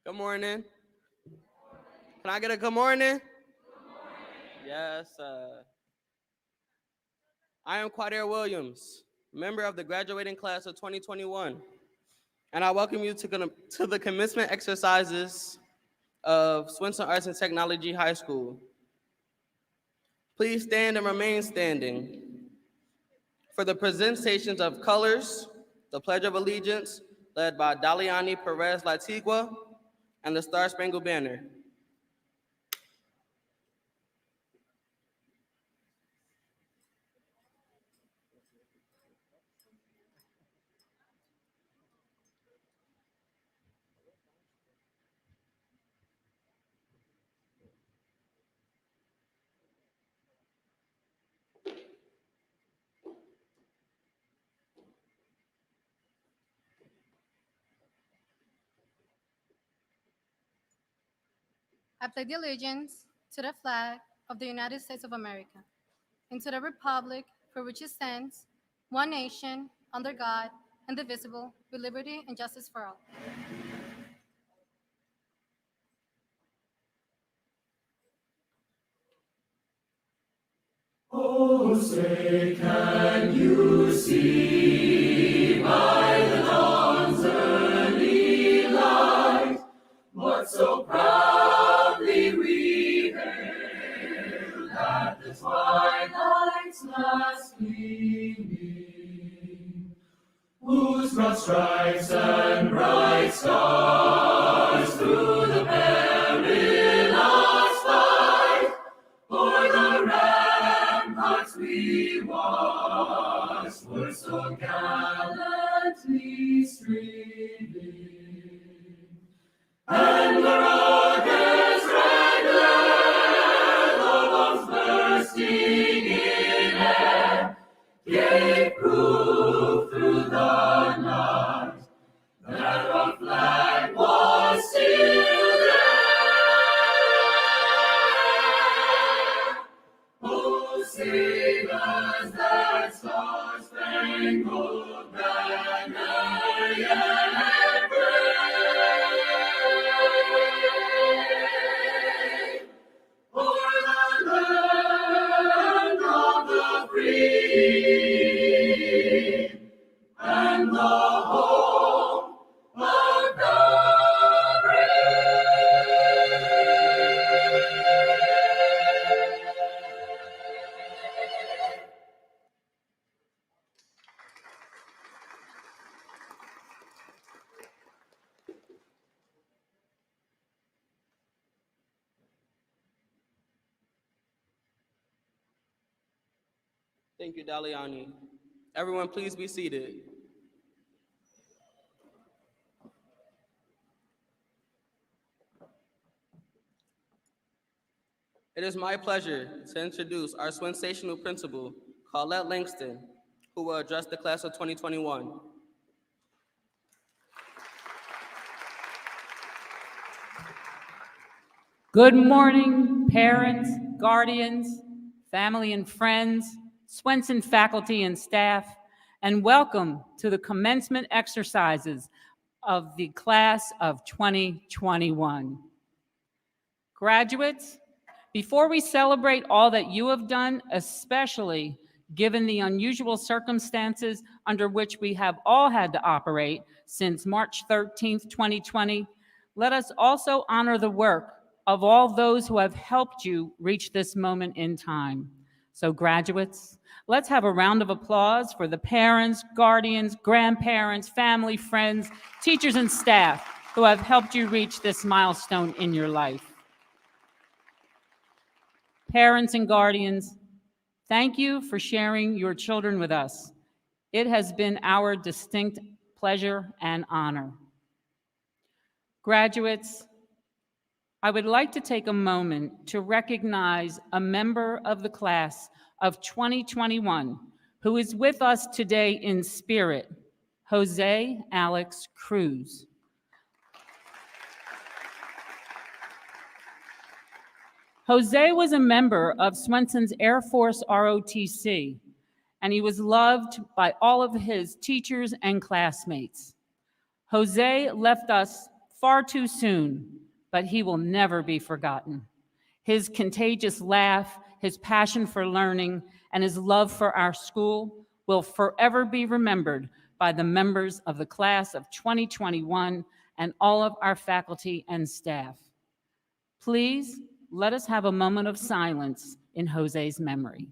Good morning. Can I get a good morning? Yes. I am Quadair Williams, member of the graduating class of 2021, and I welcome you to the commencement exercises of Swenson Arts and Technology High School. Please stand and remain standing for the presentations of colors, the Pledge of Allegiance, led by Daliani Perez Latigua, and the Star Spangled Banner. I pledge allegiance to the flag of the United States of America and to the republic for which it stands, one nation, under God, indivisible, with liberty and justice for all. Oh, say, can you see by the dawn's early light what so proudly we hailed at the twilight's last gleaming, whose broad stripes and bright stars through the perilous fight o'er the ramparts we watched were so gallantly streaming, and the rocket's red glare, the bombs bursting in air, gave proof through the night that our flag was still there. Oh, save us that star-spangled banner yet wave o'er the land of the free and the home of the Thank you, Daliani. Everyone, please be seated. It is my pleasure to introduce our sensational principal, Colette Langston, who will address the class of 2021. Good morning, parents, guardians, family and friends, Swenson faculty and staff, and welcome to the commencement exercises of the class of 2021. Graduates, before we celebrate all that you have done, especially given the unusual circumstances under which we have all had to operate since March 13th, 2020, let us also honor the work of all those who have helped you reach this moment in time. So graduates, let's have a round of applause for the parents, guardians, grandparents, family, friends, teachers, and staff who have helped you reach this milestone in your life. Parents and guardians, thank you for sharing your children with us. It has been our distinct pleasure and honor. Graduates, I would like to take a moment to recognize a member of the class of 2021 who is with us today in spirit, Jose Alex Cruz. Jose was a member of Swenson's Air Force ROTC, and he was loved by all of his teachers and classmates. Jose left us far too soon, but he will never be forgotten. His contagious laugh, his passion for learning, and his love for our school will forever be remembered by the members of the class of 2021 and all of our faculty and staff. Please, let us have a moment of silence in Jose's memory.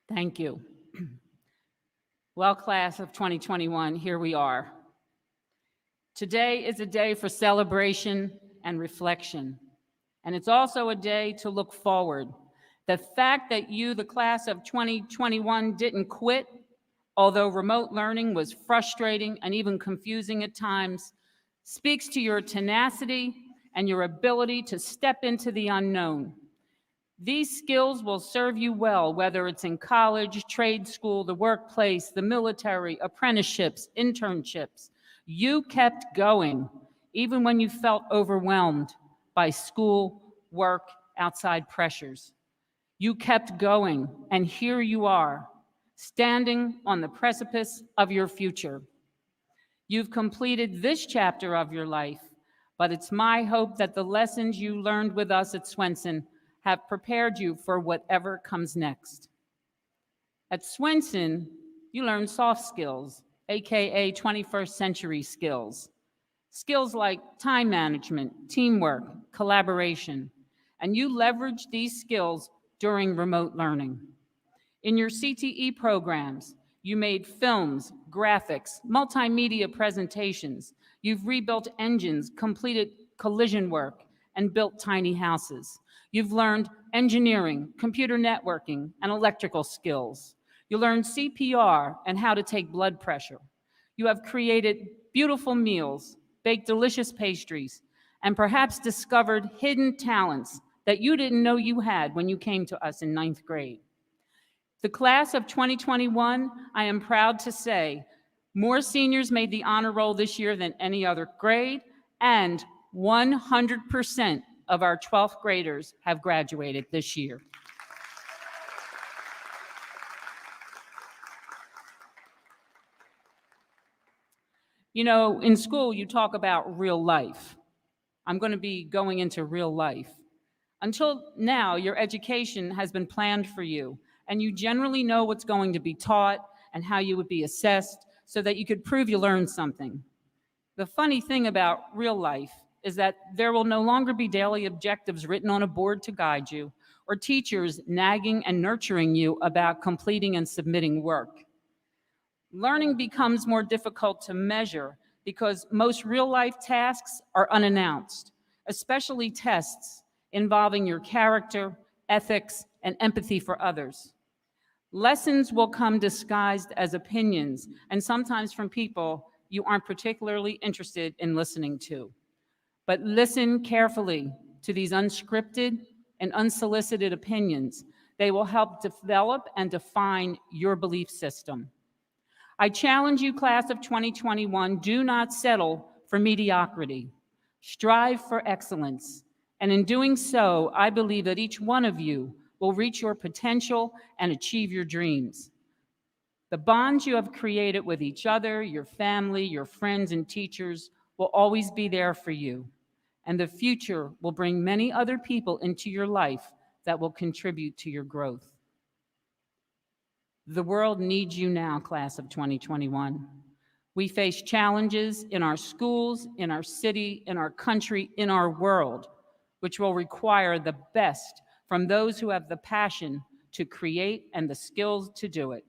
Thank you. Well, class of 2021, here we are. Today is a day for celebration and reflection, and it's also a day to look forward. The fact that you, the class of 2021, didn't quit, although remote learning was frustrating and even confusing at times, speaks to your tenacity and your ability to step into the unknown. These skills will serve you well, whether it's in college, trade school, the workplace, the military, apprenticeships, internships. You kept going, even when you felt overwhelmed by school, work, outside pressures. You kept going, and here you are, standing on the precipice of your future. You've completed this chapter of your life, but it's my hope that the lessons you learned with us at Swenson have prepared you for whatever comes next. At Swenson, you learn soft skills, AKA 21st century skills. Skills like time management, teamwork, collaboration, and you leverage these skills during remote learning. In your CTE programs, you made films, graphics, multimedia presentations. You've rebuilt engines, completed collision work, and built tiny houses. You've learned engineering, computer networking, and electrical skills. You learned CPR and how to take blood pressure. You have created beautiful meals, baked delicious pastries, and perhaps discovered hidden talents that you didn't know you had when you came to us in 9th grade. The class of 2021, I am proud to say, more seniors made the honor roll this year than any other grade, and 100% of our 12th graders have graduated this year. You know, in school, you talk about real life. I'm going to be going into real life. Until now, your education has been planned for you, and you generally know what's going to be taught and how you would be assessed so that you could prove you learned something. The funny thing about real life is that there will no longer be daily objectives written on a board to guide you, or teachers nagging and nurturing you about completing and submitting work. Learning becomes more difficult to measure because most real-life tasks are unannounced, especially tests involving your character, ethics, and empathy for others. Lessons will come disguised as opinions, and sometimes from people you aren't particularly interested in listening to. But listen carefully to these unscripted and unsolicited opinions. They will help develop and define your belief system. I challenge you, class of 2021, do not settle for mediocrity. Strive for excellence And in doing so, I believe that each one of you will reach your potential and achieve your dreams. The bonds you have created with each other, your family, your friends, and teachers will always be there for you. And the future will bring many other people into your life that will contribute to your growth. The world needs you now, class of 2021. We face challenges in our schools, in our city, in our country, in our world, which will require the best from those who have the passion to create and the skills to do it.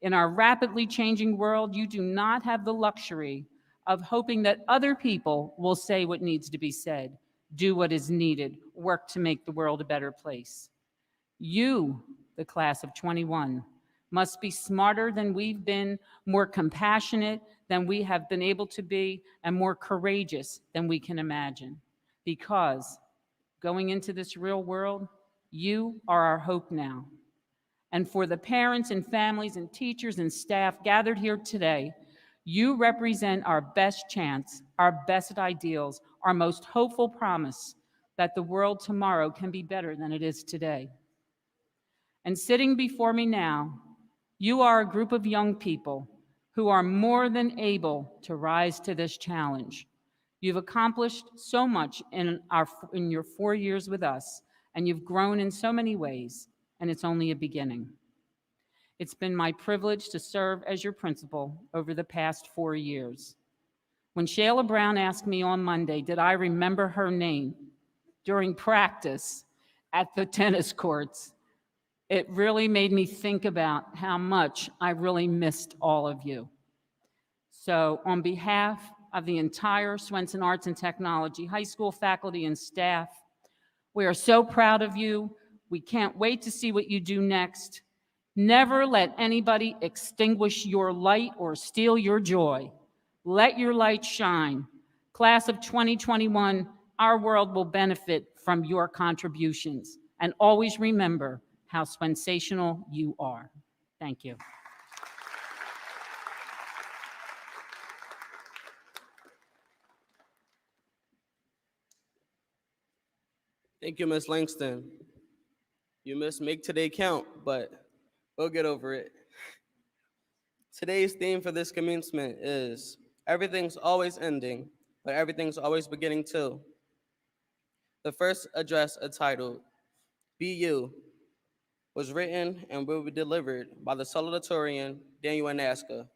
In our rapidly changing world, you do not have the luxury of hoping that other people will say what needs to be said, do what is needed, work to make the world a better place. You, the class of 21, must be smarter than we've been, more compassionate than we have been able to be, and more courageous than we can imagine. Because going into this real world, you are our hope now. And for the parents and families and teachers and staff gathered here today, you represent our best chance, our best ideals, our most hopeful promise that the world tomorrow can be better than it is today. And sitting before me now, you are a group of young people who are more than able to rise to this challenge. You've accomplished so much in your 4 years with us, and you've grown in so many ways, and it's only a beginning. It's been my privilege to serve as your principal over the past 4 years. When Shayla Brown asked me on Monday, did I remember her name during practice at the tennis courts, it really made me think about how much I really missed all of you. So on behalf of the entire Swenson Arts and Technology High School faculty and staff, we are so proud of you. We can't wait to see what you do next. Never let anybody extinguish your light or steal your joy. Let your light shine. Class of 2021, our world will benefit from your contributions. And always remember how sensational you are. Thank you. Thank you, Ms. Langston. You missed Make Today Count, but we'll get over it. Today's theme for this commencement is everything's always ending, but everything's always beginning too. The first address, entitled Be You, was written and will be delivered by the salutatorian Daniel Anaska.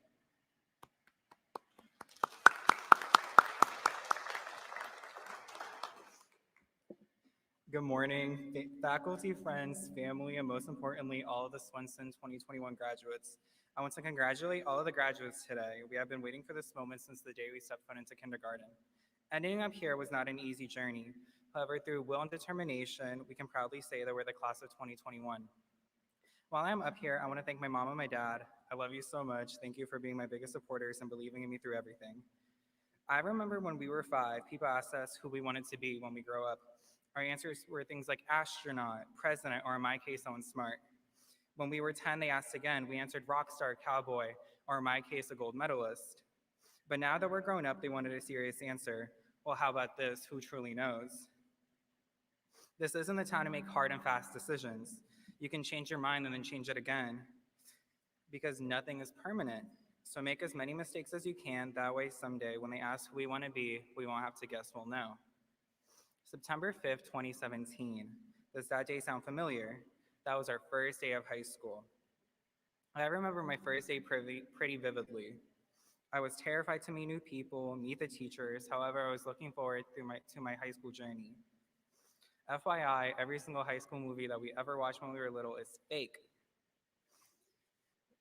Good morning, faculty, friends, family, and most importantly, all of the Swenson 2021 graduates. I want to congratulate all of the graduates today. We have been waiting for this moment since the day we stepped foot into kindergarten. Ending up here was not an easy journey. However, through will and determination, we can proudly say that we're the class of 2021. While I'm up here, I want to thank my mom and my dad. I love you so much. Thank you for being my biggest supporters and believing in me through everything. I remember when we were 5, people asked us who we wanted to be when we grow up. Our answers were things like astronaut, president, or in my case, someone smart. When we were 10, they asked again. We answered rock star, cowboy, or in my case, a gold medalist. But now that we're grown up, they wanted a serious answer. Well, how about this? Who truly knows? This isn't the time to make hard and fast decisions. You can change your mind and then change it again, because nothing is permanent. So make as many mistakes as you can. That way, someday, when they ask who we want to be, we won't have to guess, we'll know. September 5th, 2017. Does that day sound familiar? That was our first day of high school. I remember my first day pretty vividly. I was terrified to meet new people, meet the teachers. However, I was looking forward to my high school journey. FYI, every single high school movie that we ever watched when we were little is fake.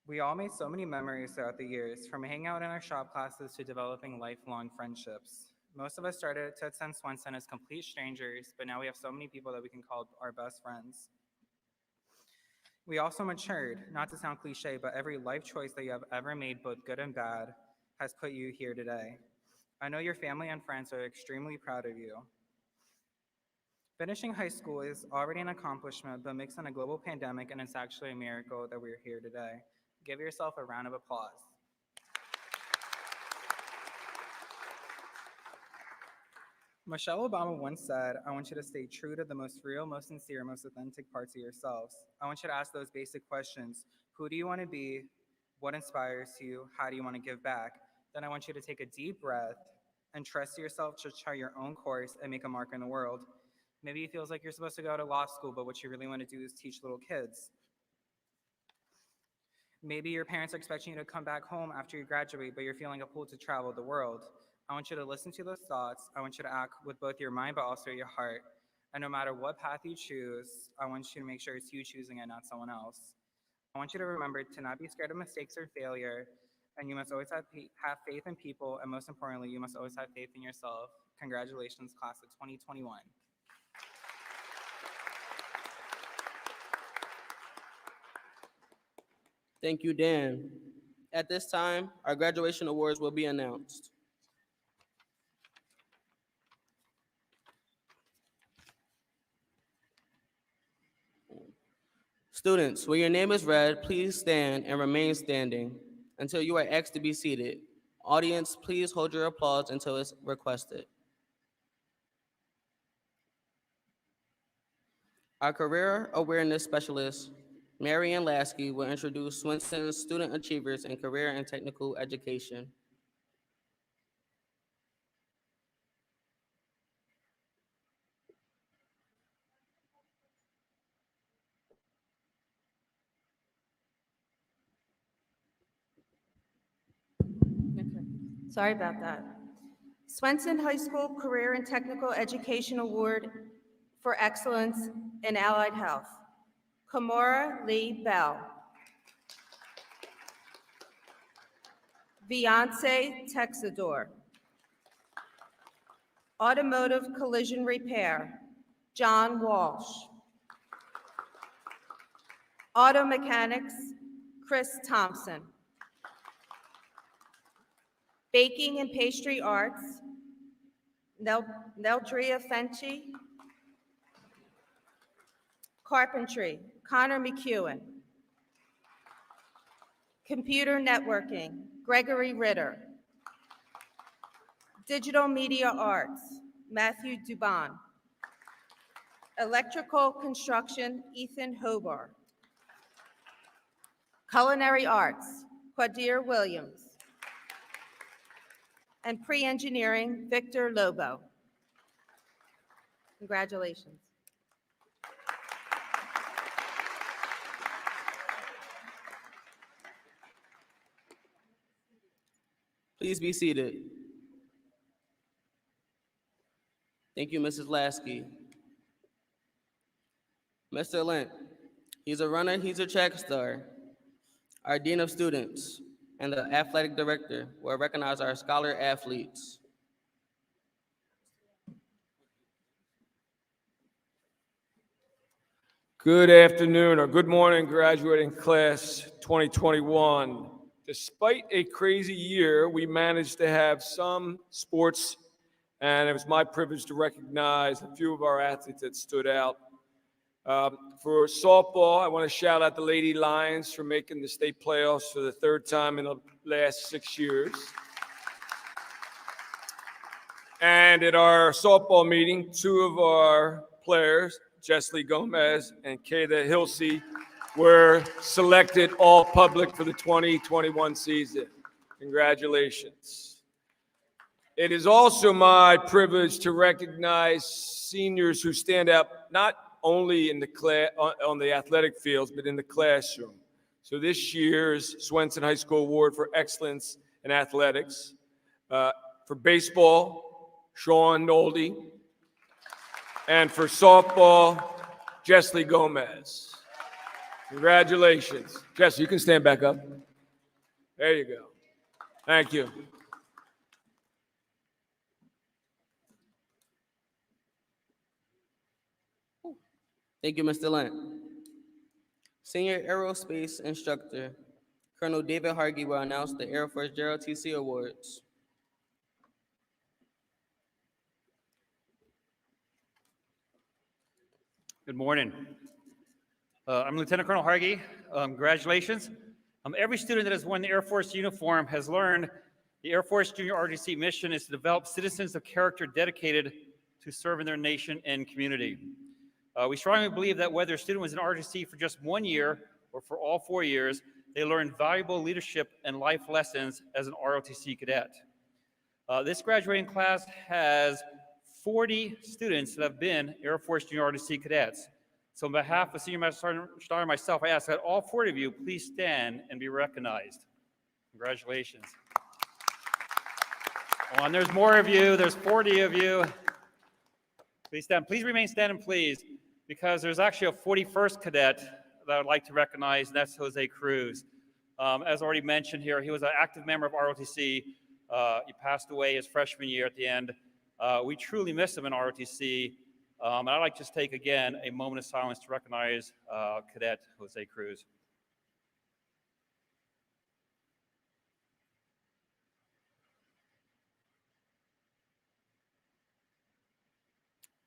We all made so many memories throughout the years, from hanging out in our shop classes to developing lifelong friendships. Most of us started to attend Swenson as complete strangers, but now we have so many people that we can call our best friends. We also matured, not to sound cliche, but every life choice that you have ever made, both good and bad, has put you here today. I know your family and friends are extremely proud of you. Finishing high school is already an accomplishment, but mixed in a global pandemic, and it's actually a miracle that we're here today. Give yourself a round of applause. Michelle Obama once said, I want you to stay true to the most real, most sincere, most authentic parts of yourselves. I want you to ask those basic questions. Who do you want to be? What inspires you? How do you want to give back? Then I want you to take a deep breath and trust yourself to chart your own course and make a mark in the world. Maybe it feels like you're supposed to go to law school, but what you really want to do is teach little kids. Maybe your parents are expecting you to come back home after you graduate, but you're feeling a pull to travel the world. I want you to listen to those thoughts. I want you to act with both your mind, but also your heart. And no matter what path you choose, I want you to make sure it's you choosing it, not someone else. I want you to remember to not be scared of mistakes or failure, and you must always have faith in people, and most importantly, you must always have faith in yourself. Congratulations, class of 2021. Thank you, Dan. At this time, our graduation awards will be announced. Students, when your name is read, please stand and remain standing until you are asked to be seated. Audience, please hold your applause until it's requested. Our Career Awareness Specialist, Marian Lasky, will introduce Swenson's Student Achievers in Career and Technical Education. Sorry about that. Swenson High School Career and Technical Education Award for Excellence in Allied Health. Kamora Lee Bell. Beyonce Texador. Automotive Collision Repair, John Walsh. Auto Mechanics, Chris Thompson. Baking and Pastry Arts, Neldria Fenci. Carpentry, Connor McEwen. Computer Networking, Gregory Ritter. Digital Media Arts, Matthew Dubon. Electrical Construction, Ethan Hobar. Culinary Arts, Quadir Williams. And Pre-Engineering, Victor Lobo. Congratulations. Please be seated. Thank you, Mrs. Lasky. Mr. Lent, he's a runner, he's a track star. Our Dean of Students and the Athletic Director will recognize our scholar athletes. Good afternoon or good morning, graduating class 2021. Despite a crazy year, we managed to have some sports, and it was my privilege to recognize a few of our athletes that stood out. For softball, I want to shout out the Lady Lions for making the state playoffs for the third time in the last 6 years. And at our softball meeting, two of our players, Jessley Gomez and Kayla Hilsey, were selected all public for the 2021 season. Congratulations. It is also my privilege to recognize seniors who stand out not only in the on the athletic fields, but in the classroom. So this year's Swenson High School Award for Excellence in Athletics. For baseball, Sean Nolde. And for softball, Jessley Gomez. Congratulations. Jess, you can stand back up. There you go. Thank you. Thank you, Mr. Lent. Senior Aerospace Instructor, Colonel David Hargy will announce the Air Force JROTC Awards. Good morning. I'm Lieutenant Colonel Hargy. Congratulations. Every student that has worn the Air Force uniform has learned the Air Force Junior ROTC mission is to develop citizens of character dedicated to serve in their nation and community. We strongly believe that whether a student was in ROTC for just 1 year or for all 4 years, they learn valuable leadership and life lessons as an ROTC cadet. This graduating class has 40 students that have been Air Force Junior ROTC cadets. So on behalf of Senior Master Sergeant Starr and myself, I ask that all 40 of you please stand and be recognized. Congratulations. Oh, and there's more of you, there's 40 of you. Please stand, please remain standing, please, because there's actually a 41st cadet that I'd like to recognize, and that's Jose Cruz. As already mentioned here, he was an active member of ROTC. He passed away his freshman year at the end. We truly miss him in ROTC. And I'd like to just take again a moment of silence to recognize Cadet Jose Cruz.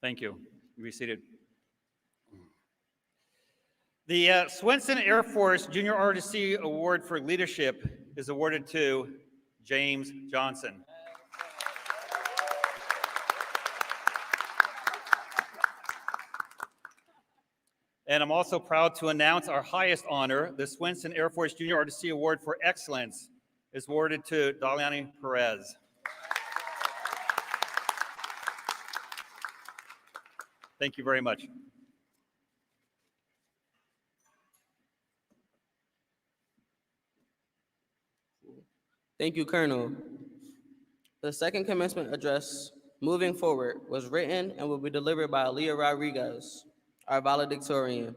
Thank you. You be seated. The Swenson Air Force Junior ROTC Award for Leadership is awarded to James Johnson. And I'm also proud to announce our highest honor, the Swenson Air Force Junior ROTC Award for Excellence is awarded to Daliani Perez. Thank you very much. Thank you, Colonel. The second commencement address, Moving Forward, was written and will be delivered by Aaliyah Rodriguez, our valedictorian.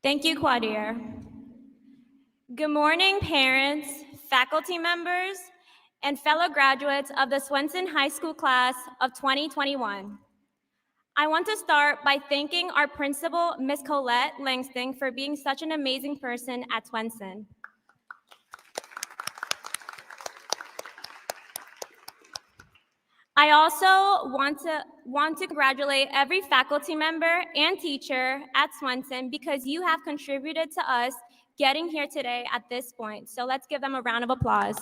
Thank you, Quadir. Good morning, parents, faculty members, and fellow graduates of the Swenson High School class of 2021. I want to start by thanking our principal, Ms. Colette Langston, for being such an amazing person at Swenson. I also want to congratulate every faculty member and teacher at Swenson because you have contributed to us getting here today at this point. So let's give them a round of applause.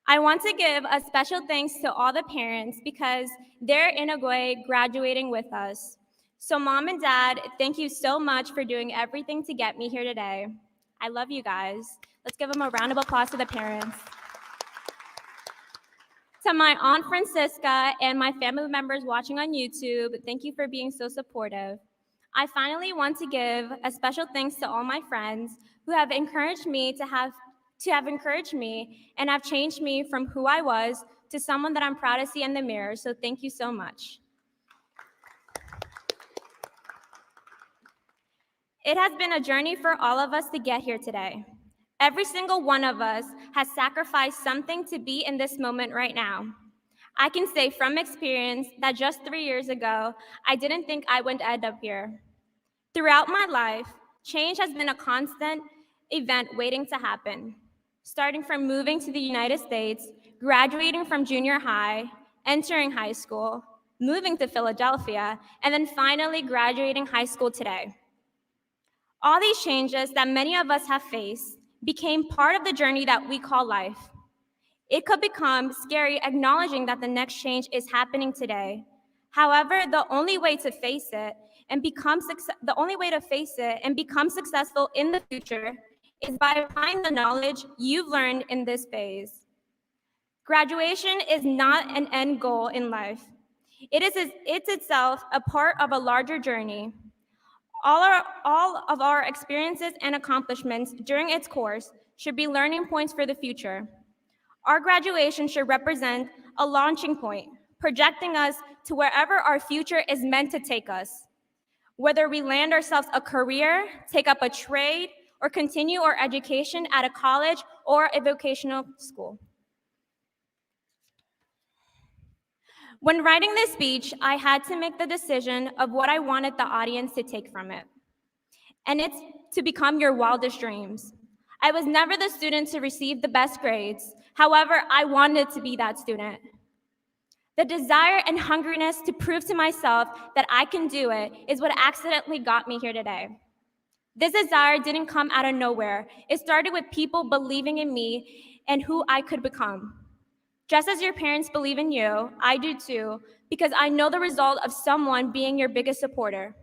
I want to give a special thanks to all the parents because they're in a way graduating with us. So Mom and Dad, thank you so much for doing everything to get me here today. I love you guys. Let's give them a round of applause to the parents. To my Aunt Francisca and my family members watching on YouTube, thank you for being so supportive. I finally want to give a special thanks to all my friends who have encouraged me and have changed me from who I was to someone that I'm proud to see in the mirror, so thank you so much. It has been a journey for all of us to get here today. Every single one of us has sacrificed something to be in this moment right now. I can say from experience that just 3 years ago, I didn't think I would end up here. Throughout my life, change has been a constant event waiting to happen. Starting from moving to the United States, graduating from junior high, entering high school, moving to Philadelphia, and then finally graduating high school today. All these changes that many of us have faced became part of the journey that we call life. It could become scary acknowledging that the next change is happening today. However, the only way to face it and become successful in the future is by applying the knowledge you've learned in this phase. Graduation is not an end goal in life. It's itself a part of a larger journey. All of our experiences and accomplishments during its course should be learning points for the future. Our graduation should represent a launching point, projecting us to wherever our future is meant to take us. Whether we land ourselves a career, take up a trade, or continue our education at a college or a vocational school. When writing this speech, I had to make the decision of what I wanted the audience to take from it. And it's to become your wildest dreams. I was never the student to receive the best grades. However, I wanted to be that student. The desire and hungriness to prove to myself that I can do it is what accidentally got me here today. This desire didn't come out of nowhere. It started with people believing in me and who I could become. Just as your parents believe in you, I do too, because I know the result of someone being your biggest supporter.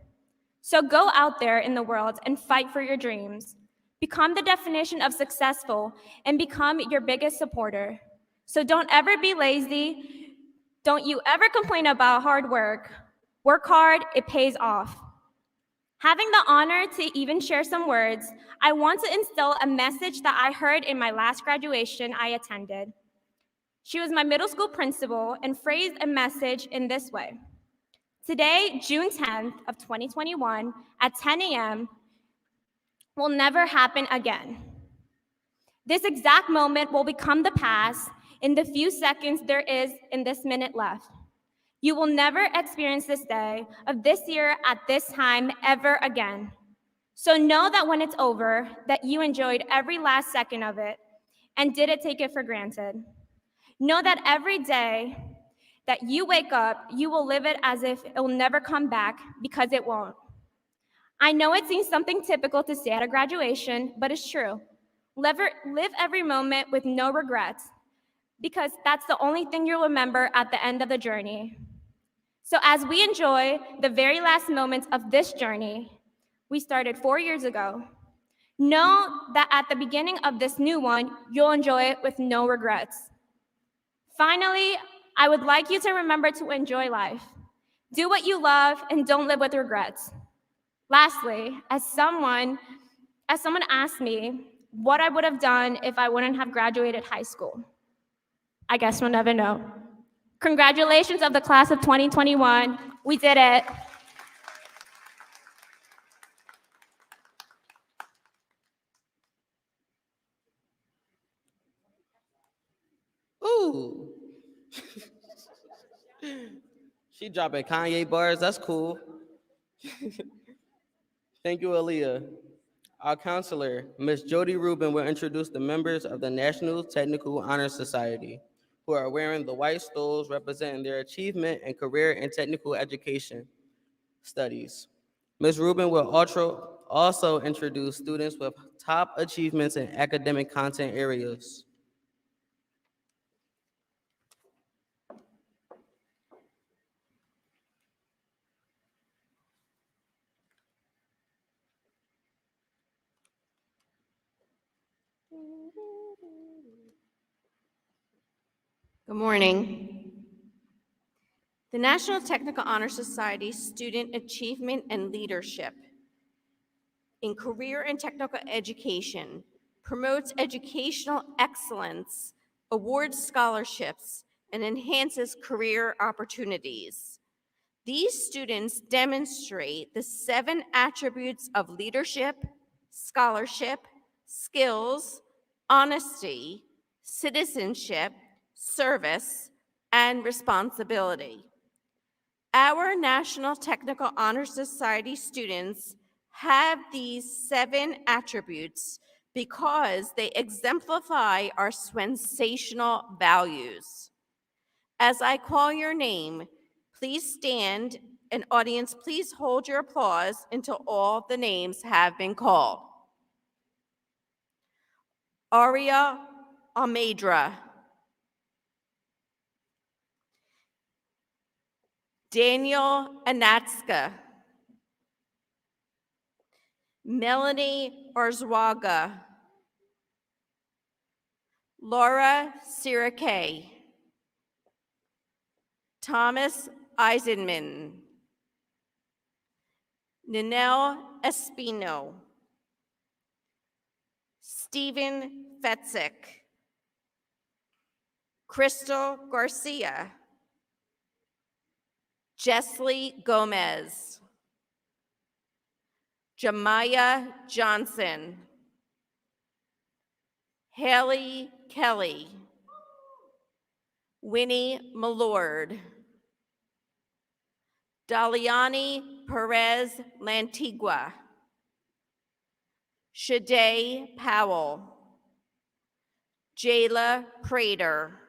So go out there in the world and fight for your dreams. Become the definition of successful and become your biggest supporter. So don't ever be lazy. Don't you ever complain about hard work. Work hard, it pays off. Having the honor to even share some words, I want to instill a message that I heard in my last graduation I attended. She was my middle school principal and phrased a message in this way. Today, June 10th of 2021 at 10 a.m. will never happen again. This exact moment will become the past in the few seconds there is in this minute left. You will never experience this day of this year at this time ever again. So know that when it's over, that you enjoyed every last second of it and didn't take it for granted. Know that every day that you wake up, you will live it as if it will never come back, because it won't. I know it seems something typical to say at a graduation, but it's true. Live every moment with no regrets, because that's the only thing you'll remember at the end of the journey. So as we enjoy the very last moments of this journey we started 4 years ago, know that at the beginning of this new one, you'll enjoy it with no regrets. Finally, I would like you to remember to enjoy life. Do what you love and don't live with regrets. Lastly, as someone asked me what I would have done if I wouldn't have graduated high school, I guess we'll never know. Congratulations of the class of 2021. We did it. Ooh. She dropping Kanye bars. That's cool. Thank you, Aaliyah. Our counselor, Ms. Jody Rubin, will introduce the members of the National Technical Honor Society, who are wearing the white stoles representing their achievement and career in technical education studies. Ms. Rubin will also introduce students with top achievements in academic content areas. Good morning. The National Technical Honor Society Student Achievement and Leadership in Career and Technical Education promotes educational excellence, awards scholarships, and enhances career opportunities. These students demonstrate the 7 attributes of leadership, scholarship, skills, honesty, citizenship, service, and responsibility. Our National Technical Honor Society students have these 7 attributes because they exemplify our Swensational values. As I call your name, please stand, and audience, please hold your applause until all the names have been called. Aria Almeida, Daniel Anatska, Melanie Arzwaga, Laura Sirake, Thomas Eisenman, Ninel Espino, Stephen Fetzik, Crystal Garcia, Jessley Gomez, Jamaya Johnson, Haley Kelly, Winnie Malord, Daliani Perez Lantigua, Shade Powell, Jayla Prater,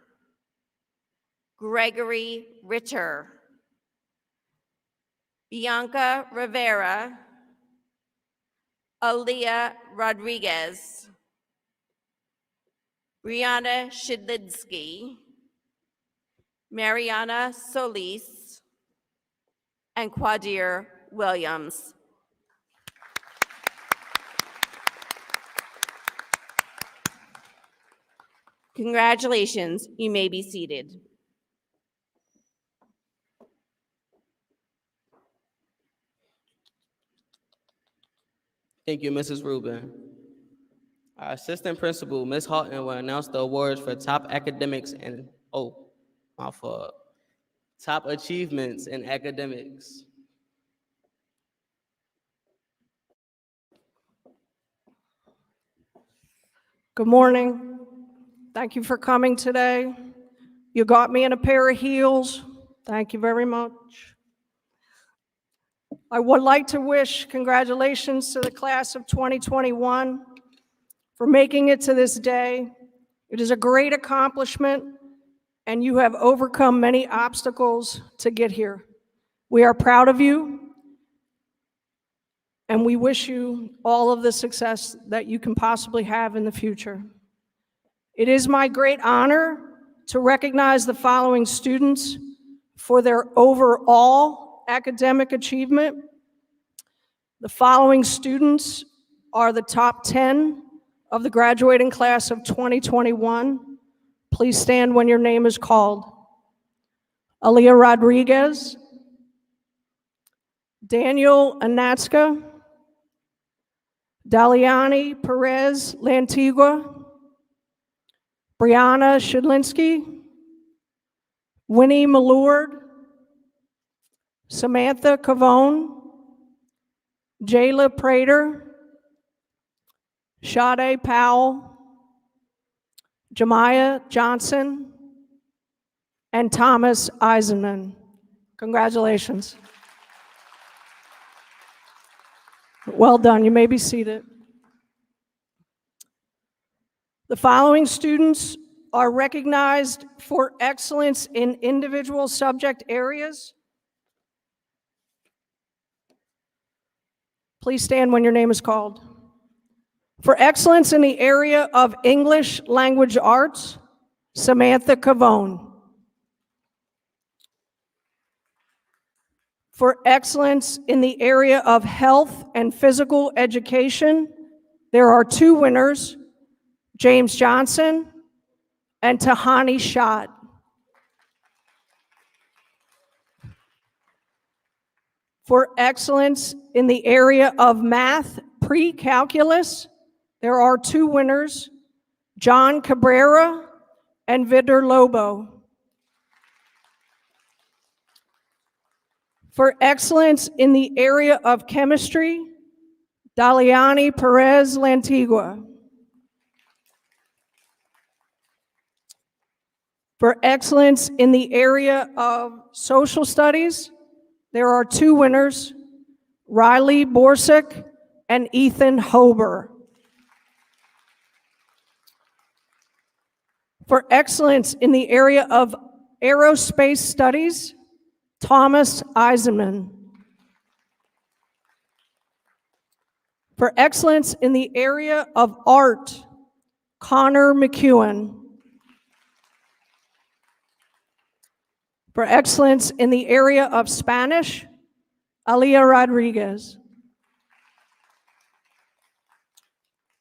Gregory Ritter, Bianca Rivera, Aaliyah Rodriguez, Brianna Shidlinsky, Mariana Solis, and Quadir Williams. Congratulations, you may be seated. Thank you, Mrs. Rubin. Our assistant principal, Ms. Houghton, will announce the awards for top academics and, top achievements in academics. Good morning. Thank you for coming today. You got me in a pair of heels. Thank you very much. I would like to wish congratulations to the class of 2021 for making it to this day. It is a great accomplishment, and you have overcome many obstacles to get here. We are proud of you, and we wish you all of the success that you can possibly have in the future. It is my great honor to recognize the following students for their overall academic achievement. The following students are the top 10 of the graduating class of 2021. Please stand when your name is called. Aaliyah Rodriguez, Daniel Anatska, Daliani Perez Lantigua, Brianna Shidlinsky, Winnie Malord, Samantha Cavone, Jayla Prater, Sade Powell, Jemiah Johnson, and Thomas Eisenman. Congratulations. Well done. You may be seated. The following students are recognized for excellence in individual subject areas. Please stand when your name is called. For excellence in the area of English language arts, Samantha Cavone. For excellence in the area of health and physical education, there are two winners, James Johnson and Tahani Schott. For excellence in the area of math pre-calculus, there are two winners, John Cabrera and Vitor Lobo. For excellence in the area of chemistry, Daliani Perez Lantigua. For excellence in the area of social studies, there are two winners, Riley Borsick and Ethan Hober. For excellence in the area of aerospace studies, Thomas Eisenman. For excellence in the area of art, Connor McEwen. For excellence in the area of Spanish, Aaliyah Rodriguez.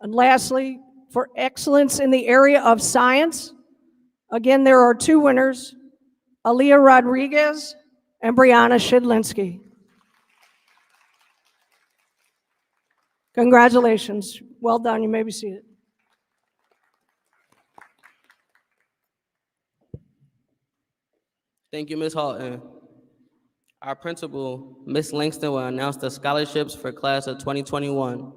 And lastly, for excellence in the area of science, again, there are two winners, Aaliyah Rodriguez and Brianna Shidlinsky. Congratulations. Well done. You may be seated. Thank you, Ms. Houghton. Our principal, Ms. Langston, will announce the scholarships for class of 2021.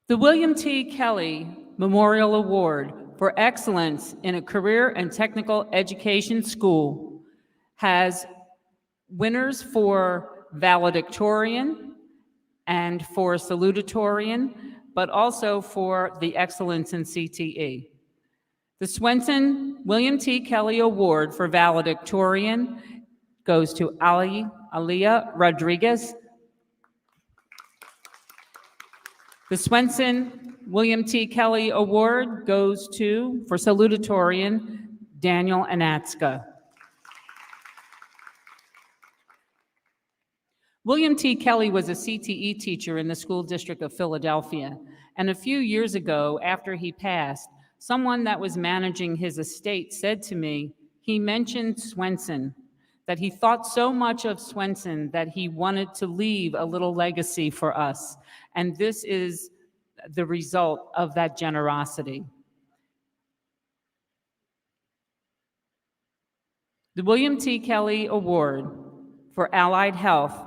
The William T. Kelly Memorial Award for Excellence in a Career and Technical Education School has winners for valedictorian and for salutatorian, but also for the excellence in CTE. The Swenson William T. Kelly Award for valedictorian goes to Aliyah Rodriguez. The Swenson William T. Kelly Award goes to, for salutatorian, Daniel Anatska. William T. Kelly was a CTE teacher in the School District of Philadelphia, and a few years ago, after he passed, someone that was managing his estate said to me, he mentioned Swenson, that he thought so much of Swenson that he wanted to leave a little legacy for us, and this is the result of that generosity. The William T. Kelly Award for Allied Health,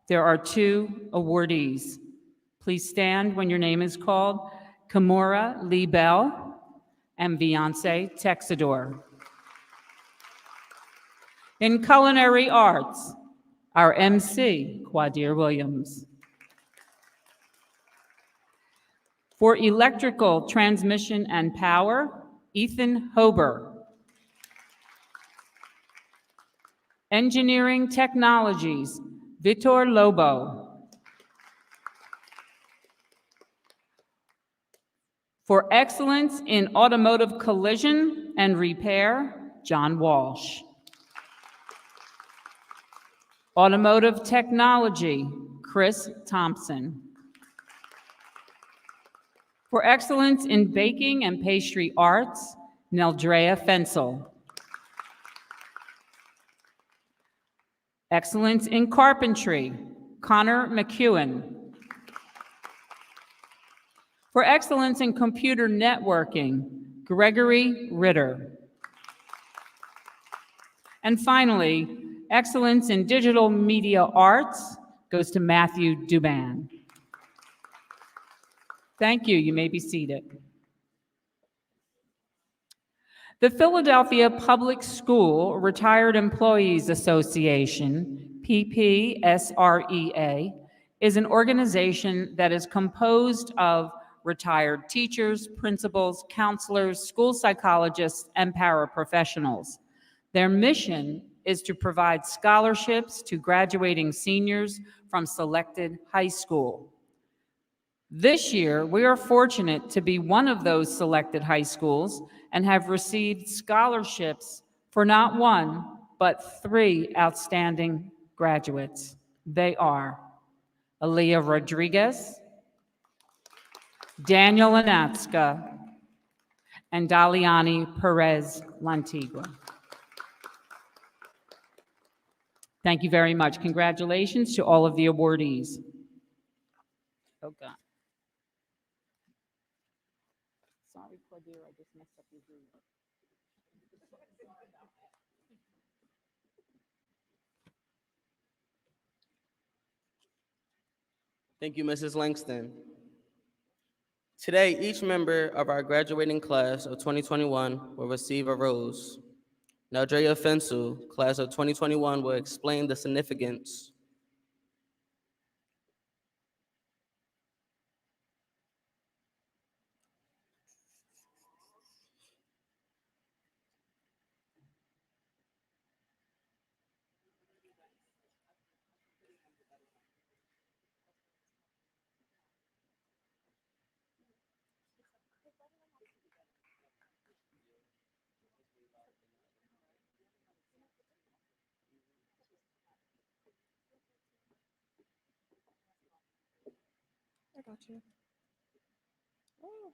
there are 2 awardees. Please stand when your name is called. Kimora Lee Bell and Beyonce Texador. In culinary arts, our MC, Quadir Williams. For electrical transmission and power, Ethan Hober. Engineering technologies, Vitor Lobo. For excellence in automotive collision and repair, John Walsh. Automotive technology, Chris Thompson. For excellence in baking and pastry arts, Neldrea Fensel. Excellence in carpentry, Connor McEwen. For excellence in computer networking, Gregory Ritter. And finally, excellence in digital media arts goes to Matthew Duban. Thank you. You may be seated. The Philadelphia Public School Retired Employees Association, PPSREA, is an organization that is composed of retired teachers, principals, counselors, school psychologists, and paraprofessionals. Their mission is to provide scholarships to graduating seniors from selected high school. This year, we are fortunate to be one of those selected high schools and have received scholarships for not 1, but 3 outstanding graduates. They are Aliyah Rodriguez, Daniel Anatska, and Daliani Perez Lantigua. Thank you very much. Congratulations to all of the awardees. Oh, God. Sorry, Claudia, I just messed up your group. Thank you, Mrs. Langston. Today, each member of our graduating class of 2021 will receive a rose. Neldrea Fensel, class of 2021, will explain the significance. I got you. Oh.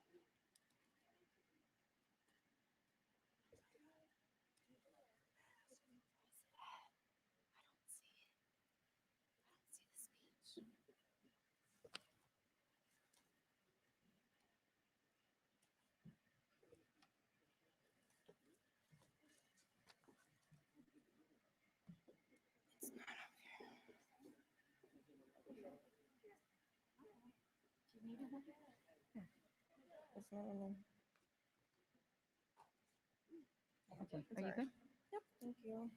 It's not in there. Okay, are you good? Yep, thank you.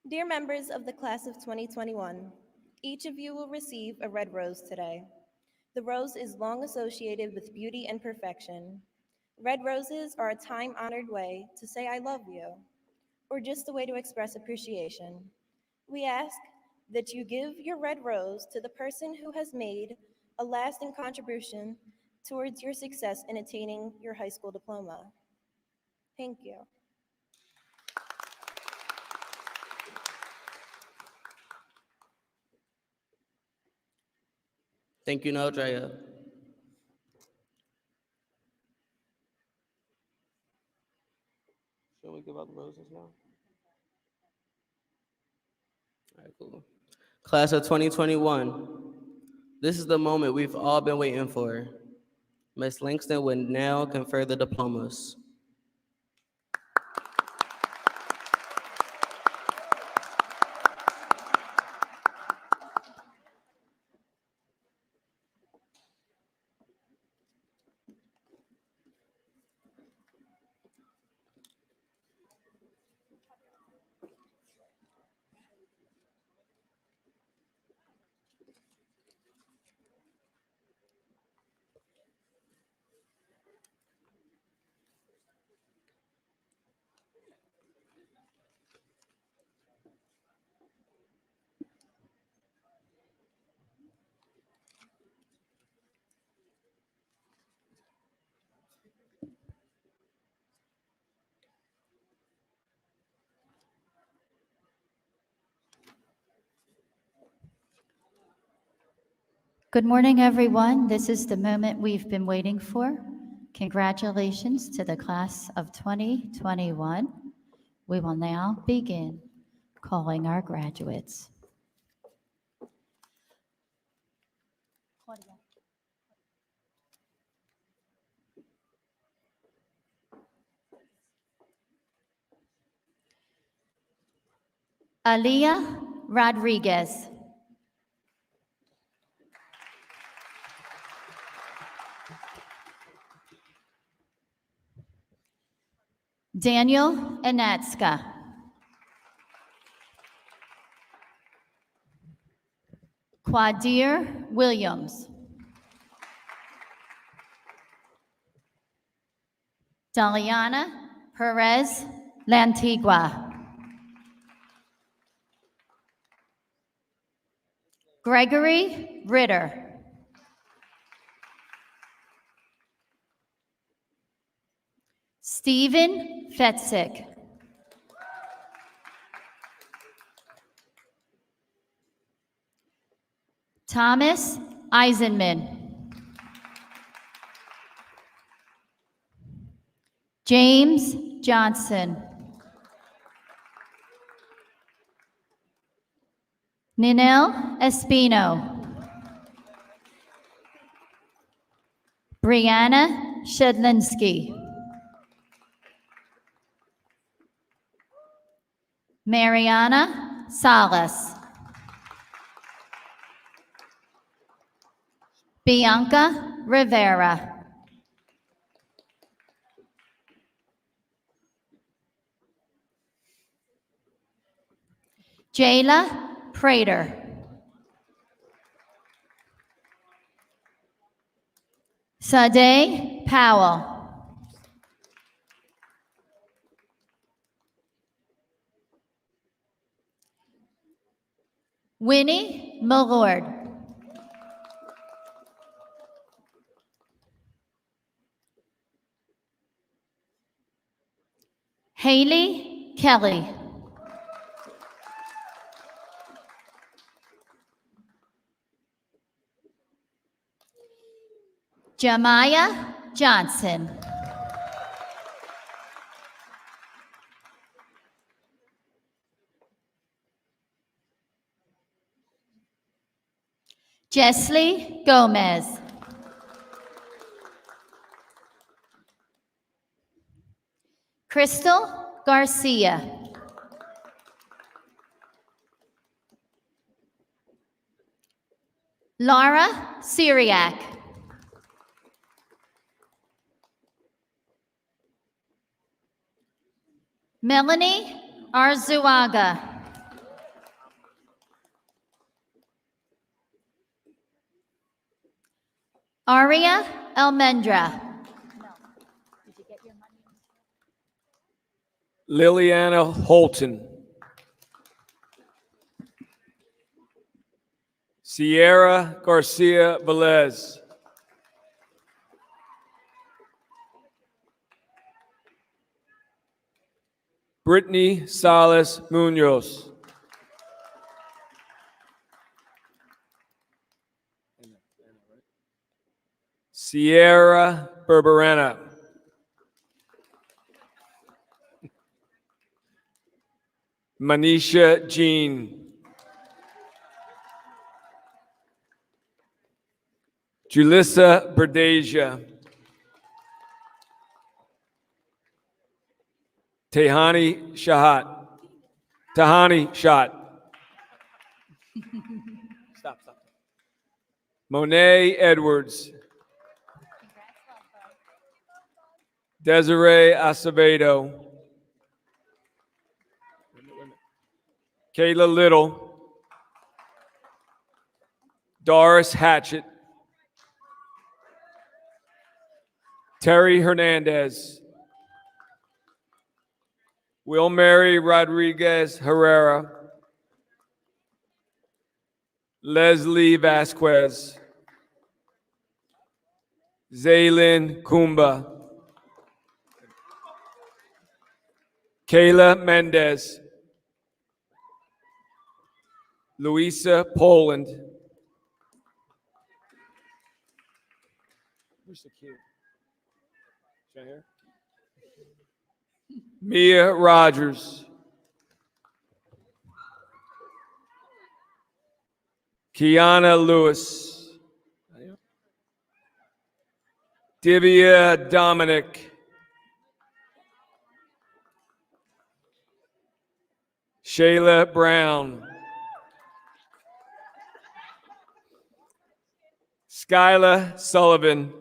Dear members of the class of 2021, each of you will receive a red rose today. The rose is long associated with beauty and perfection. Red roses are a time-honored way to say I love you, or just a way to express appreciation. We ask that you give your red rose to the person who has made a lasting contribution towards your success in attaining your high school diploma. Thank you. Thank you, Nodrea. Should we give out the roses now? All right, cool. Class of 2021, this is the moment we've all been waiting for. Ms. Langston will now confer the diplomas. Good morning, everyone. This is the moment we've been waiting for. Congratulations to the class of 2021. We will now begin calling our graduates. Aliyah Rodriguez. Daniel Anatska. Quadir Williams. Daliana Perez Lantigua. Gregory Ritter. Stephen Fetzik. Thomas Eisenman. James Johnson. Ninel Espino. Brianna Shedlinski. Mariana Salas. Bianca Rivera. Jayla Prater. Sade Powell. Winnie Millord. Haley Kelly. Jemiah Johnson. Jessley Gomez. Crystal Garcia. Laura Syriac. Melanie Arzuaga. Aria Almendra. Liliana Holton. Sierra Garcia Velez. Brittany Salas Munoz. Sierra Berberena. Manisha Jean. Julissa Berdasia. Tahani Shahat. Tahani Shot. Stop. Monet Edwards. Desiree Acevedo. Kayla Little. Doris Hatchett. Terry Hernandez. Will Mary Rodriguez Herrera. Leslie Vasquez. Zaylin Kumba. Kayla Mendez. Luisa Poland. Where's the kid? Right here. Mia Rogers. Kiana Lewis. Divya Dominic. Shayla Brown. Skyla Sullivan.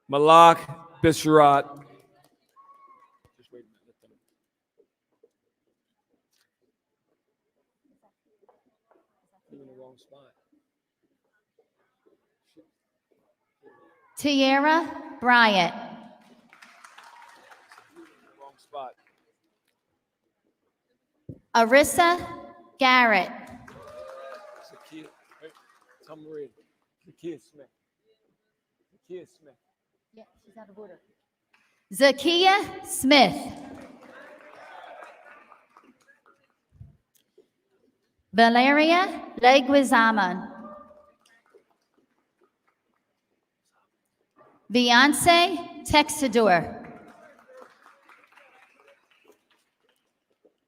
Malak Bisharat. Just wait a minute. Let them. You're in the wrong spot. Tierra Bryant. Wrong spot. Arissa Garrett. Zakia, hey, tell Maria. Zakia Smith. Zakia Smith. Yeah, she's out of order. Zakia Smith. Valeria Leguizaman. Beyonce Texador.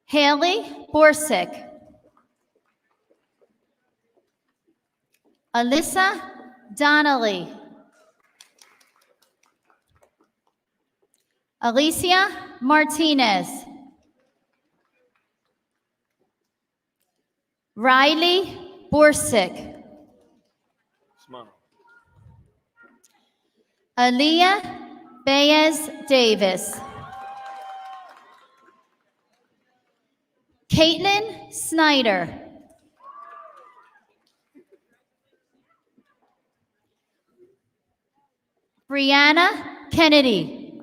Haley Borsick. Alyssa Donnelly. Alicia Martinez. Riley Borsick. Smile. Aaliyah Baez Davis. Caitlin Snyder. Brianna Kennedy.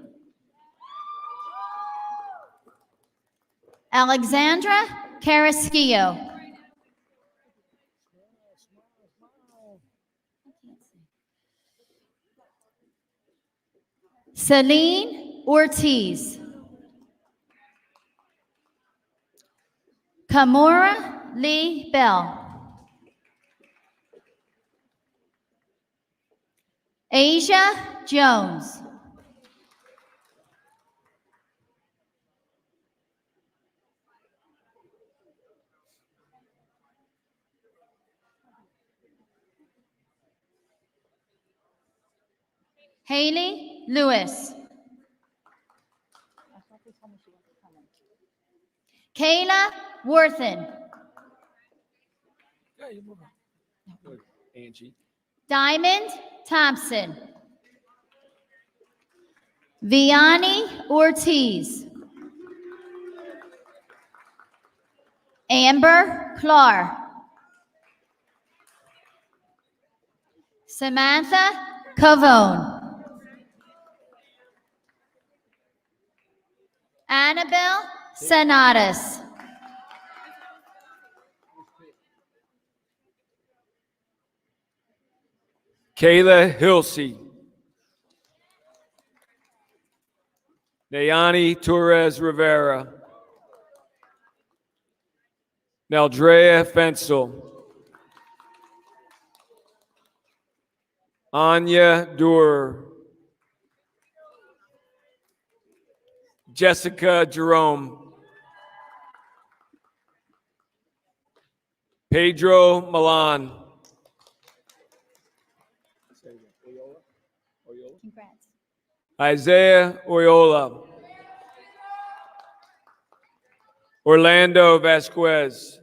Alexandra Carrasquillo. Celine Ortiz. Kamora Lee Bell. Asia Jones. Haley Lewis. Kayla Worthen. Yeah, you move on. Good. Angie. Diamond Thompson. Vianney Ortiz. Amber Clark. Samantha Cavone. Annabelle Sanadas. Kayla Hilsey. Nayani Torres Rivera. Neldrea Fensel. Anya Durer. Jessica Jerome. Pedro Milan. Congrats. Isaiah Oyola. Orlando Vasquez.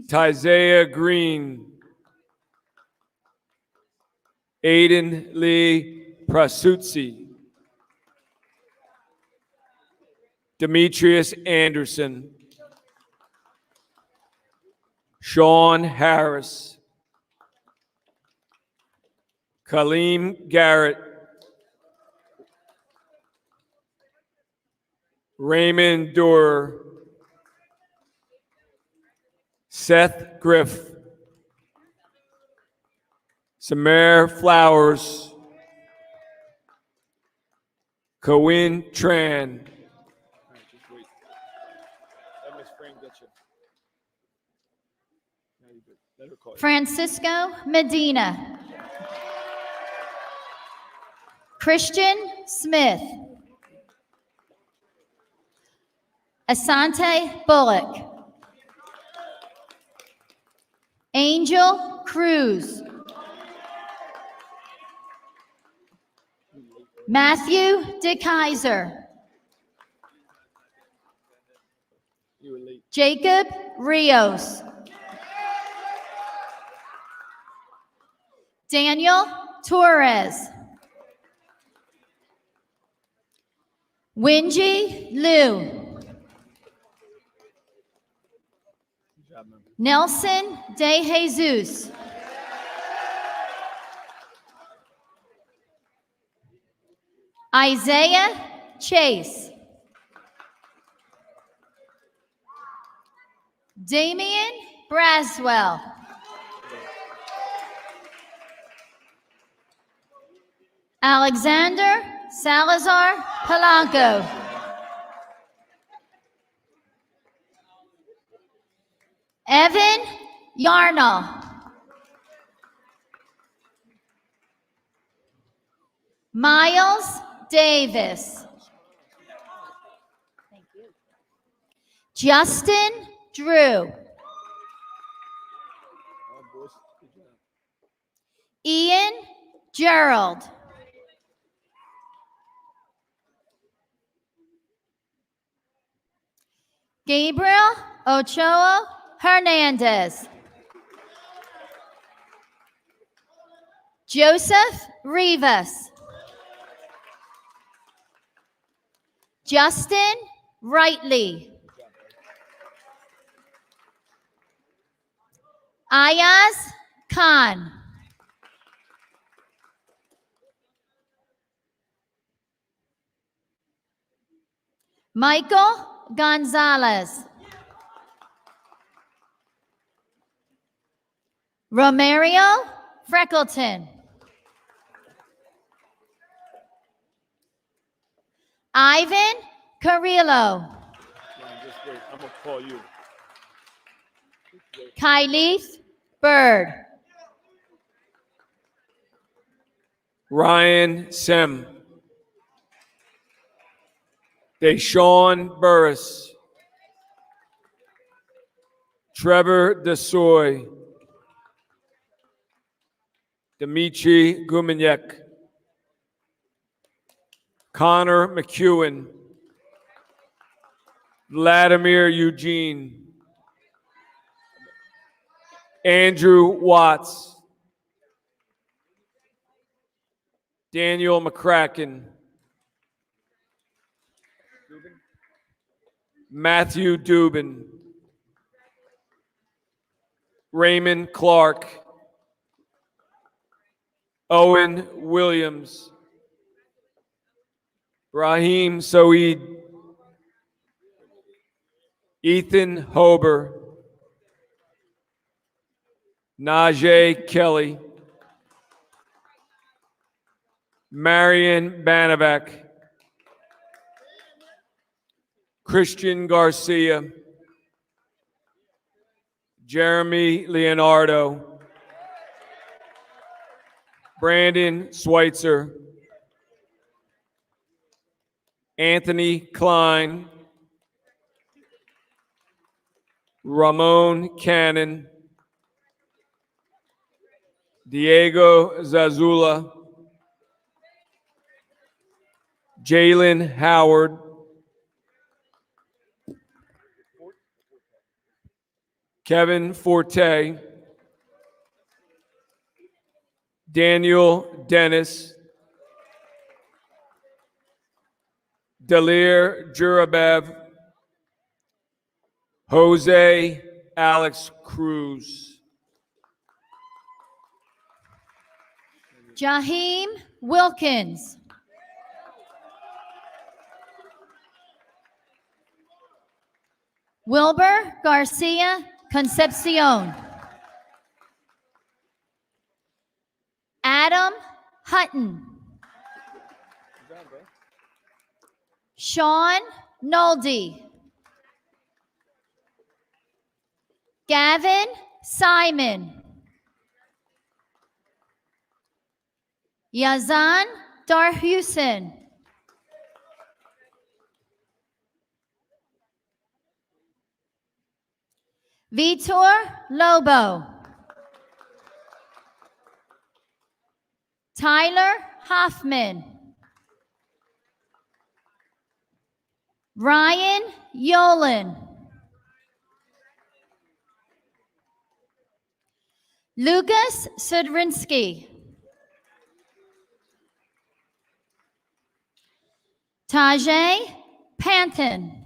Tizaya Green. Aiden Lee Prasutsi. Demetrius Anderson. Sean Harris. Kaleem Garrett. Raymond Durer. Seth Griff. Samir Flowers. Corinne Tran. Francisco Medina. Christian Smith. Asante Bullock. Angel Cruz. Matthew DeKaiser. Jacob Rios. Daniel Torres. Winji Liu. Nelson De Jesus. Isaiah Chase. Damian Braswell. Alexander Salazar Polanco. Evan Yarnall. Miles Davis. Justin Drew. Ian Gerald. Gabriel Ochoa Hernandez. Joseph Rivas. Justin Wrightley. Ayaz Khan. Michael Gonzalez. Romario Freckleton. Ivan Carrillo. Just wait, I'm gonna call you. Kyleth Bird. Ryan Sem. Deshaun Burris. Trevor Desoy. Dimitri Gumanyek. Connor McEwen. Vladimir Eugene. Andrew Watts. Daniel McCracken. Matthew Dubin. Raymond Clark. Owen Williams, Brahim Soeed, Ethan Hober, Najee Kelly, Marion Banovac, Christian Garcia, Jeremy Leonardo, Brandon Schweitzer, Anthony Klein, Ramon Cannon, Diego Zazula, Jalen Howard, Kevin Forte, Daniel Dennis, Dalir Jurabev, Jose Alex Cruz. Jaheim Wilkins. Wilbur Garcia Concepcion. Adam Hutton. Sean Noldy. Gavin Simon. Yazan Darhusin. Vitor Lobo. Tyler Hoffman. Ryan Yolen. Lucas Sudrinsky. Tajay Panton.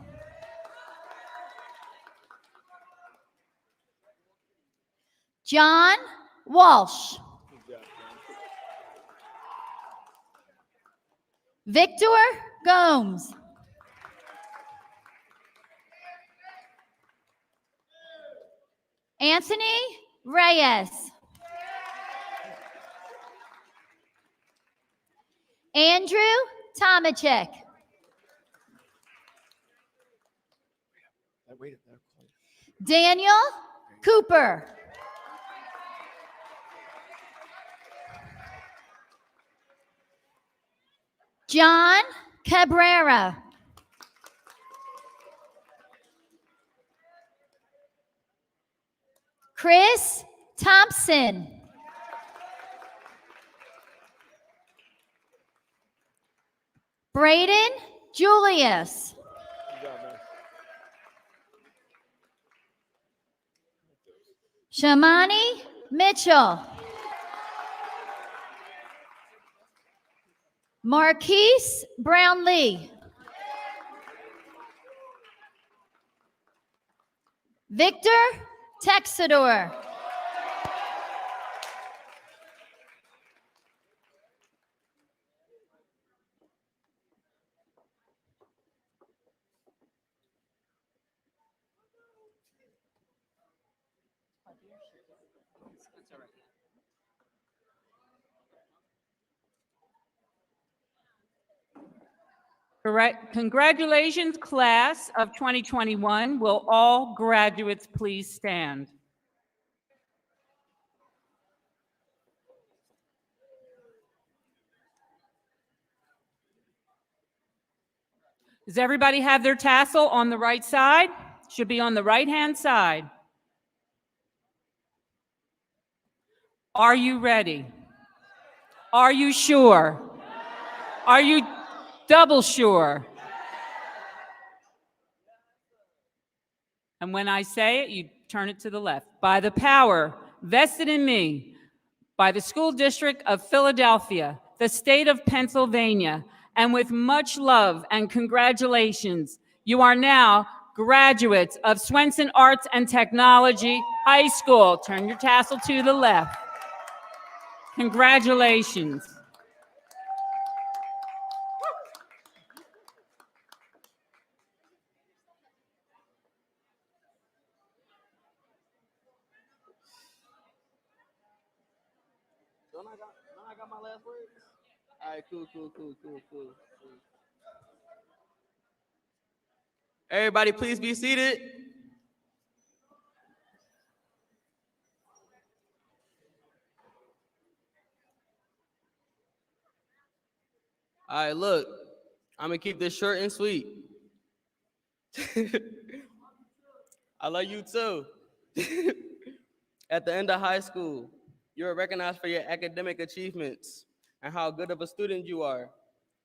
John Walsh. Victor Gomes. Anthony Reyes. Andrew Tomachek. Daniel Cooper. John Cabrera. Chris Thompson. Braden Julius. Shamani Mitchell. Marquise Brownlee. Victor Texador. Correct. Congratulations, class of 2021. Will all graduates please stand? Does everybody have their tassel on the right side? Should be on the right-hand side. Are you ready? Are you sure? Are you double sure? And when I say it, you turn it to the left. By the power vested in me by the School District of Philadelphia, the state of Pennsylvania, and with much love and congratulations, you are now graduates of Swenson Arts and Technology High School. Turn your tassel to the left. Congratulations. Don't I got my last words? All right, cool. Everybody, please be seated. All right, look, I'm gonna keep this short and sweet. I love you too. At the end of high school, you are recognized for your academic achievements and how good of a student you are.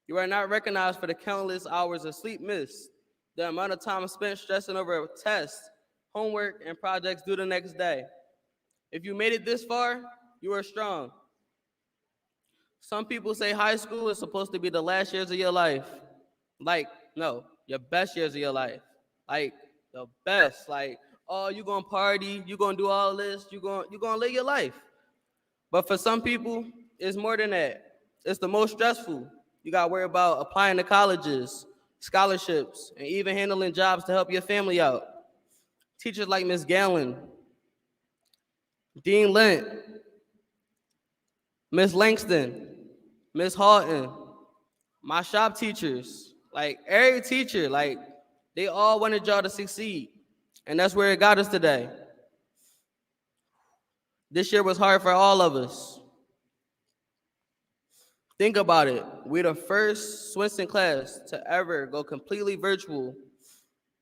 You are not recognized for the countless hours of sleep missed, the amount of time spent stressing over tests, homework, and projects due the next day. If you made it this far, you are strong. Some people say high school is supposed to be the last years of your life. Like, no, your best years of your life. Like, the best. Like, oh, you gonna party, you gonna do all this, you gonna live your life. But for some people, it's more than that. It's the most stressful. You gotta worry about applying to colleges, scholarships, and even handling jobs to help your family out. Teachers like Miss Gallen, Dean Lent, Miss Langston, Miss Houghton, my shop teachers, like every teacher, like they all wanted y'all to succeed. And that's where it got us today. This year was hard for all of us. Think about it. We're the first Swenson class to ever go completely virtual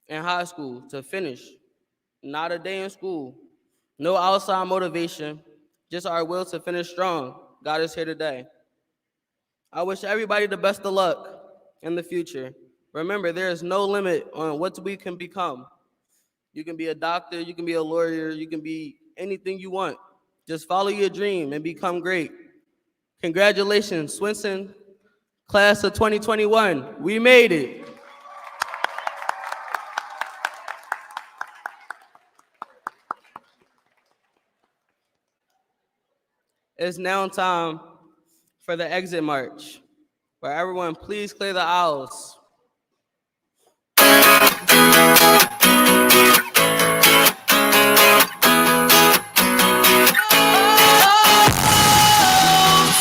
in high school to finish. Not a day in school. No outside motivation, just our will to finish strong got us here today. I wish everybody the best of luck in the future. Remember, there is no limit on what we can become. You can be a doctor, you can be a lawyer, you can be anything you want. Just follow your dream and become great. Congratulations, Swenson, class of 2021. We made it. It's now time for the exit march, where everyone please clear the aisles.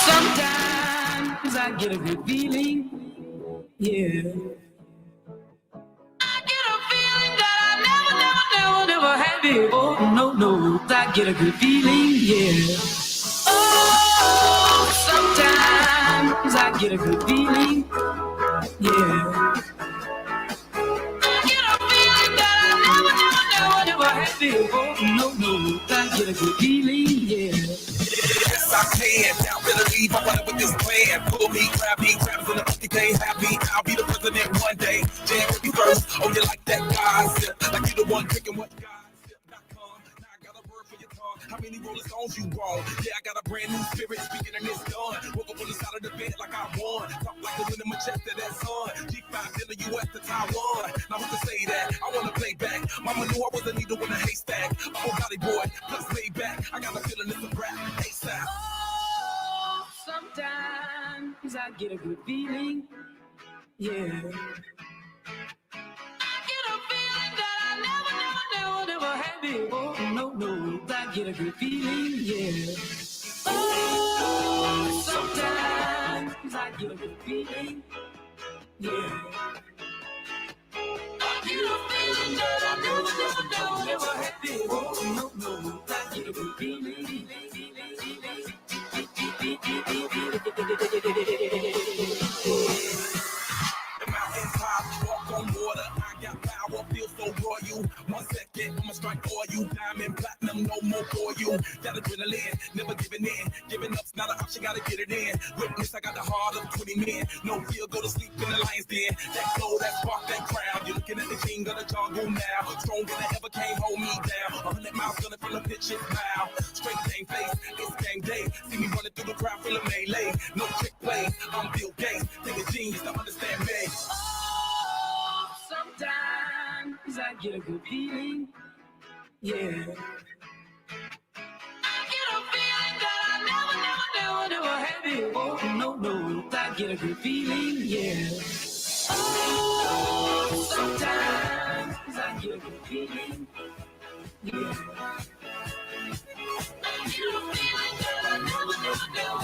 Sometimes I get a good feeling, yeah. I get a feeling that I never had before. No, I get a good feeling, yeah. Oh, sometimes I get a good feeling, yeah. I get a feeling that I never had before. No, I get a good feeling, yeah. Yes, I can. Now better leave. I'm running with this plan. Pull me, grab me, grab in the bucket, can't have me. I'll be the president one day. Jam you first. Oh, you like that gossip? Like you the one picking what gossip.com. Now I got a word for your tongue. How many Rolling Stones you want? Yeah, I got a brand new spirit speaking and it's done. Woke up on the side of the bed like I won. Talk like the wind in my chest to that sun. G5 in the US to Taiwan. Now who can say that? I wanna play back. Mama knew I was a needle in a haystack. Oh, Valley boy, plus way back. I got a feeling it's a rap. ASAP. Oh, sometimes I get a good feeling, yeah. I get a feeling that I never had before. No, I get a good feeling, yeah. Oh, sometimes I get a good feeling, yeah. I get a feeling that I never had before. No, I get a good feeling. The mountains high, walk on water. I got power, feel so royal. 1 second, I'ma strike for you. Diamond, platinum, no more for you. That adrenaline, never giving in. Giving up's not an option, gotta get it in. Witness, I got the heart of 20 men. No fear, go to sleep in the lion's den. That glow, that spark, that crown. You're looking at the king of the jungle now. Stronger than ever, can't hold me down. 100 miles gunning from the pitch and mile. Straight game face, it's game day. See me running through the crowd full of melee. No trick plays, I'm Bill Gates. Think a genius to understand me. Oh, sometimes I get a good feeling, yeah. I get a feeling that I get a good feeling, yeah. Oh, sometimes I get a good feeling, yeah. I get a feeling that I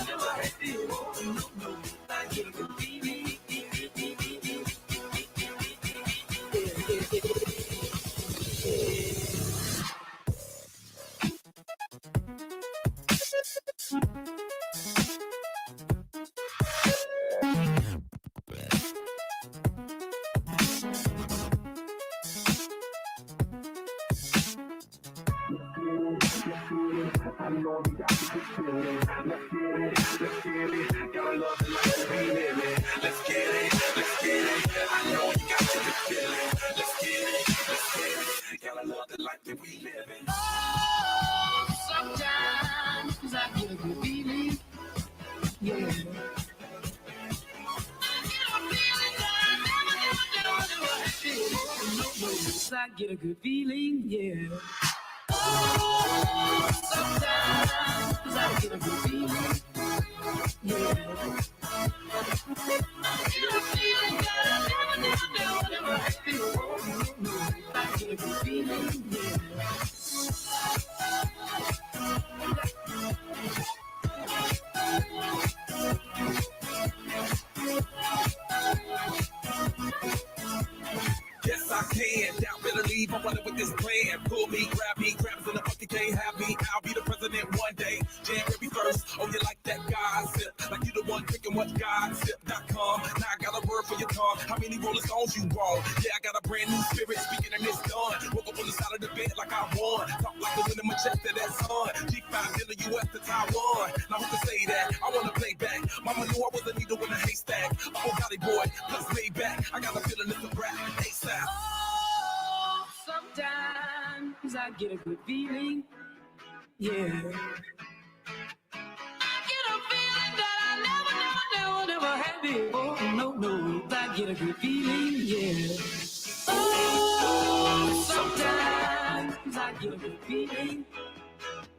never had before. No, I get a good feeling. Sometimes I get a good feeling, yeah. I get a feeling that I never had before. I get a good feeling, yeah. Oh, sometimes I get a good feeling, yeah. I get a feeling that I never had before. I get a good feeling, yeah. Yes, I can. Doubt, better leave. I'm running with this plan. Pull me, grab in the bucket, can't have me. I'll be the president one day. January 1st. Oh, you like that gossip? Like you the one picking what gossip.com. Now I got a word for your tongue. How many Rolling Stones you want? Yeah, I got a brand new spirit speaking and it's done. Woke up on the side of the bed like I won. Talk like the wind in my chest to that sun. G5 in the US to Taiwan. Now who can say that? I want to play back. Mama knew I was a needle in a haystack. Oh, Gotti boy, plus way back. I got a feeling it's a rap. ASAP. Oh, sometimes I get a good feeling, yeah. I get a feeling that I never had before. No, I get a good feeling, yeah. Oh, sometimes I get a good feeling,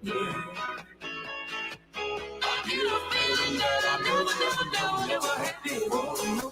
yeah. I get a feeling that I never had before.